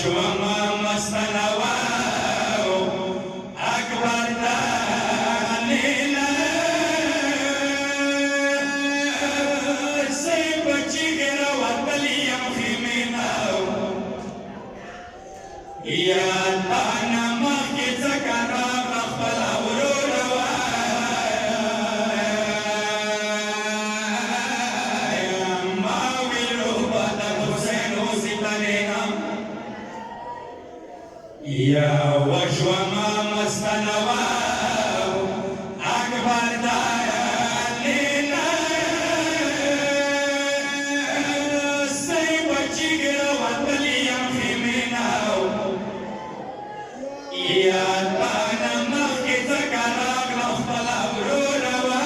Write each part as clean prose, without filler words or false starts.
وشوما مستنوا أكبر دليلا سيب جيغر وطليم خيمنا يا تانا مخي زكرا مخبلا وروروا ما ويلو بدا حسين وسيطانينا يا وشوما مستنوا أكبر دليلا سيب جيغر وطليم خيمنا يا تانا مخي زكرا مخبلا وروروا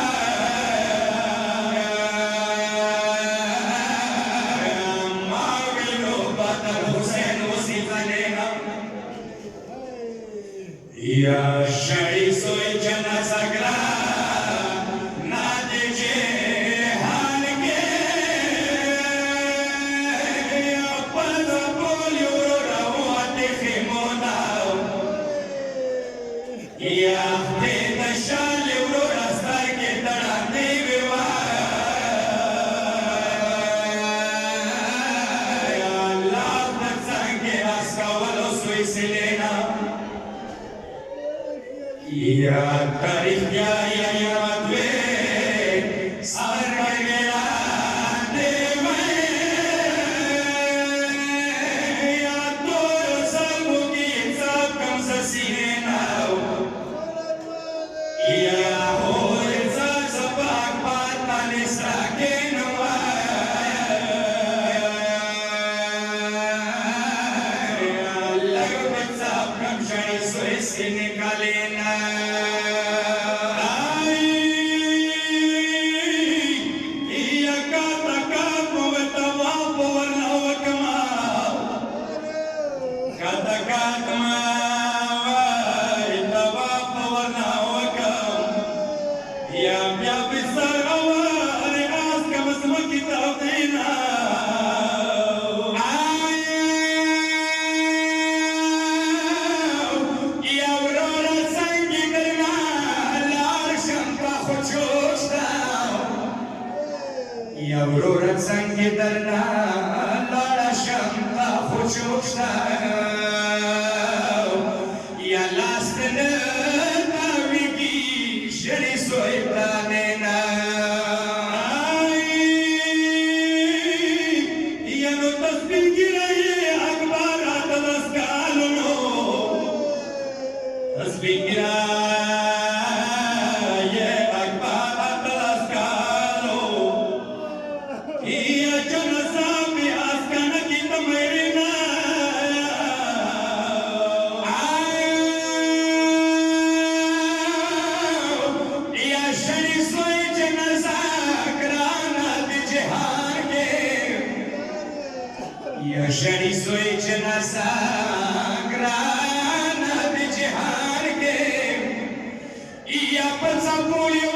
ما ويلو بدا حسين وسيطانينا يا شعي سوي جنا سكرا نادي جهان के يا पद बोलियो रवाते खिमोना يا दे दशाल रस्तार के तड़ा देवा يا الله तंगे आस्का वालो सोई सिलेना يا تاريخ يا مدوي سار मेरा देवे يا دور سلوكي सब कम ससीना يا هور سباق पाताने साके नवा लग सब कम शनि सोई से निकालेना يا ورورة سنگي درنا لالا شمتا خوشوشتا يا لاستن تاويگي شري سوي پرانينا يا نو تصبيل گرائي اخبارات دسکالونو تصبيل گرائي اخبارات دسکالو يا جنسا में आस्काना की तमरीना या शनि सोई जनसा कराना बिजहार के या शनि सोई जनसा कराना बिजहार के या पंचा बोलियो